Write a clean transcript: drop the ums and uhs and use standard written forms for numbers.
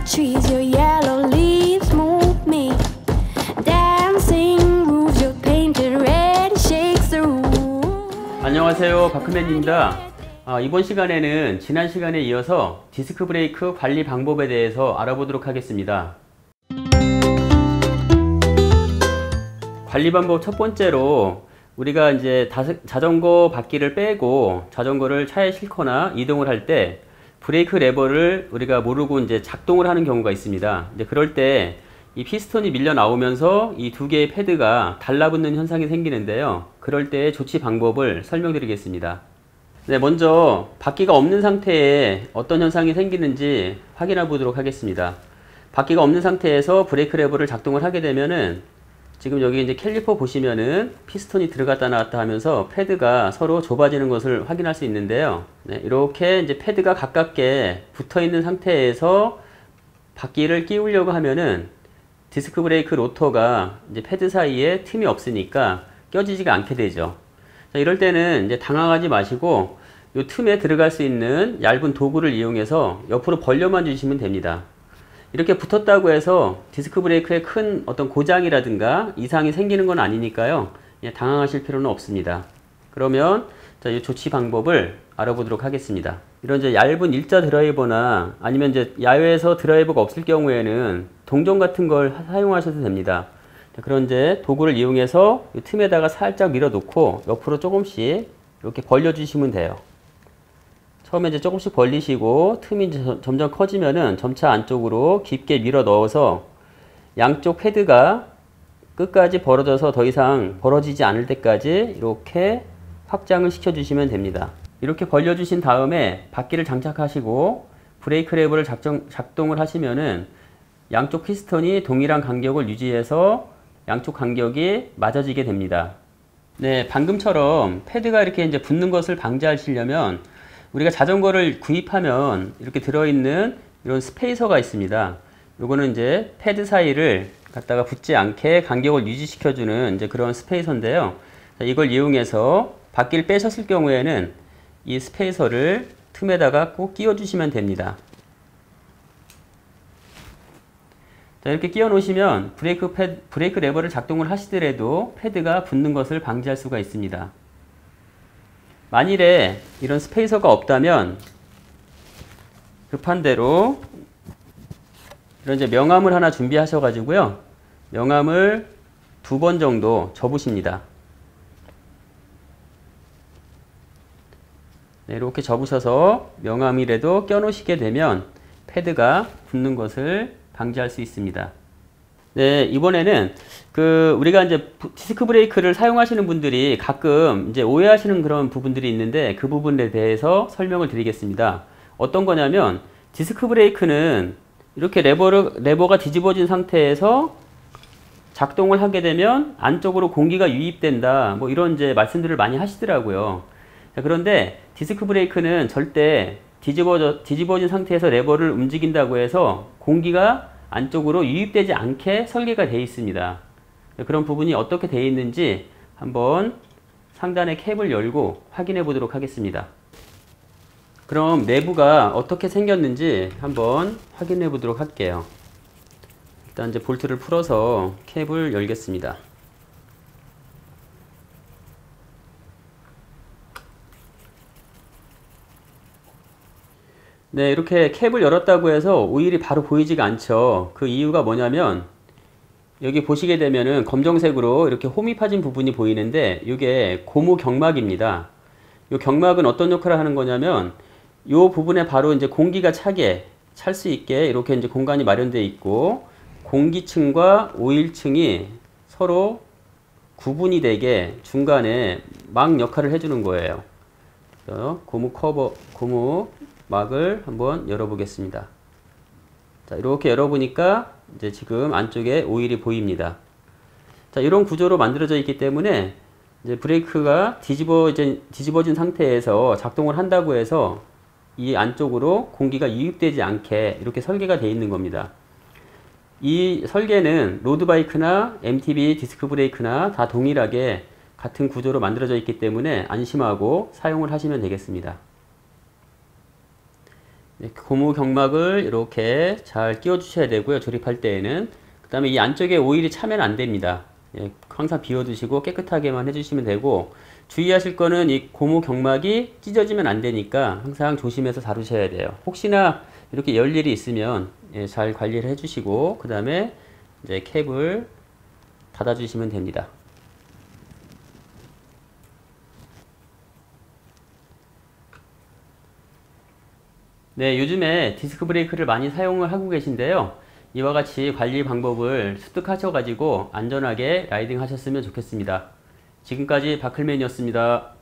trees, your yellow leaves move me. Dancing moves your painted red shakes the room. 안녕하세요, 박크맨입니다. 이번 시간에는 지난 시간에 이어서 디스크 브레이크 관리 방법에 대해서 알아보도록 하겠습니다. 관리 방법 첫 번째로 우리가 이제 자전거 바퀴를 빼고 자전거를 차에 싣거나 이동을 할 때 브레이크 레버를 우리가 모르고 이제 작동을 하는 경우가 있습니다. 이제 그럴 때 이 피스톤이 밀려 나오면서 이 두 개의 패드가 달라붙는 현상이 생기는데요. 그럴 때의 조치 방법을 설명드리겠습니다. 네, 먼저 바퀴가 없는 상태에 어떤 현상이 생기는지 확인해 보도록 하겠습니다. 바퀴가 없는 상태에서 브레이크 레버를 작동을 하게 되면은 지금 여기 이제 캘리퍼 보시면은 피스톤이 들어갔다 나왔다 하면서 패드가 서로 좁아지는 것을 확인할 수 있는데요. 네, 이렇게 이제 패드가 가깝게 붙어 있는 상태에서 바퀴를 끼우려고 하면은 디스크 브레이크 로터가 이제 패드 사이에 틈이 없으니까 껴지지가 않게 되죠. 자, 이럴 때는 이제 당황하지 마시고 이 틈에 들어갈 수 있는 얇은 도구를 이용해서 옆으로 벌려만 주시면 됩니다. 이렇게 붙었다고 해서 디스크 브레이크에 큰 어떤 고장이라든가 이상이 생기는 건 아니니까요. 당황하실 필요는 없습니다. 그러면 자, 이 조치 방법을 알아보도록 하겠습니다. 이런 이제 얇은 일자 드라이버나 아니면 이제 야외에서 드라이버가 없을 경우에는 동전 같은 걸 사용하셔도 됩니다. 자, 그런 이제 도구를 이용해서 이 틈에다가 살짝 밀어 놓고 옆으로 조금씩 이렇게 벌려 주시면 돼요. 처음에 이제 조금씩 벌리시고 틈이 이제 점점 커지면은 점차 안쪽으로 깊게 밀어 넣어서 양쪽 패드가 끝까지 벌어져서 더 이상 벌어지지 않을 때까지 이렇게 확장을 시켜 주시면 됩니다. 이렇게 벌려 주신 다음에 바퀴를 장착하시고 브레이크 레버를 작동을 하시면은 양쪽 피스톤이 동일한 간격을 유지해서 양쪽 간격이 맞아지게 됩니다. 네, 방금처럼 패드가 이렇게 이제 붙는 것을 방지하시려면 우리가 자전거를 구입하면 이렇게 들어있는 이런 스페이서가 있습니다. 요거는 이제 패드 사이를 갖다가 붙지 않게 간격을 유지시켜주는 이제 그런 스페이서인데요. 자, 이걸 이용해서 바퀴를 빼셨을 경우에는 이 스페이서를 틈에다가 꼭 끼워주시면 됩니다. 자, 이렇게 끼워 놓으시면 브레이크 레버를 작동을 하시더라도 패드가 붙는 것을 방지할 수가 있습니다. 만일에 이런 스페이서가 없다면 급한 대로 이런 이제 명암을 하나 준비하셔 가지고요. 명암을 2번 정도 접으십니다. 네, 이렇게 접으셔서 명암이라도 껴 놓으시게 되면 패드가 붙는 것을 방지할 수 있습니다. 네, 이번에는 우리가 이제 디스크 브레이크를 사용하시는 분들이 가끔 이제 오해하시는 그런 부분들이 있는데 그 부분에 대해서 설명을 드리겠습니다. 어떤 거냐면 디스크 브레이크는 이렇게 레버가 뒤집어진 상태에서 작동을 하게 되면 안쪽으로 공기가 유입된다. 뭐 이런 이제 말씀들을 많이 하시더라고요. 자, 그런데 디스크 브레이크는 절대 뒤집어진 상태에서 레버를 움직인다고 해서 공기가 안쪽으로 유입되지 않게 설계가 되어 있습니다. 그런 부분이 어떻게 되어 있는지 한번 상단의 캡을 열고 확인해 보도록 하겠습니다. 그럼 내부가 어떻게 생겼는지 한번 확인해 보도록 할게요. 일단 이제 볼트를 풀어서 캡을 열겠습니다. 네, 이렇게 캡을 열었다고 해서 오일이 바로 보이지가 않죠. 그 이유가 뭐냐면 여기 보시게 되면은 검정색으로 이렇게 홈이 파진 부분이 보이는데 이게 고무 경막입니다. 이 경막은 어떤 역할을 하는 거냐면 이 부분에 바로 이제 공기가 찰 수 있게 이렇게 이제 공간이 마련되어 있고 공기층과 오일층이 서로 구분이 되게 중간에 막 역할을 해주는 거예요. 그래서 고무 막을 한번 열어보겠습니다. 자, 이렇게 열어보니까 이제 지금 안쪽에 오일이 보입니다. 자, 이런 구조로 만들어져 있기 때문에 이제 브레이크가 뒤집어진 상태에서 작동을 한다고 해서 이 안쪽으로 공기가 유입되지 않게 이렇게 설계가 되어 있는 겁니다. 이 설계는 로드바이크나 MTB 디스크 브레이크나 다 동일하게 같은 구조로 만들어져 있기 때문에 안심하고 사용을 하시면 되겠습니다. 네, 고무 경막을 이렇게 잘 끼워 주셔야 되고요. 조립할 때에는. 그 다음에 이 안쪽에 오일이 차면 안 됩니다. 예, 항상 비워 두시고 깨끗하게만 해주시면 되고, 주의하실 거는 이 고무 경막이 찢어지면 안 되니까 항상 조심해서 다루셔야 돼요. 혹시나 이렇게 열 일이 있으면 예, 잘 관리를 해주시고, 그 다음에 이제 캡을 닫아주시면 됩니다. 네, 요즘에 디스크 브레이크를 많이 사용을 하고 계신데요. 이와 같이 관리 방법을 습득하셔가지고 안전하게 라이딩 하셨으면 좋겠습니다. 지금까지 바클맨이었습니다.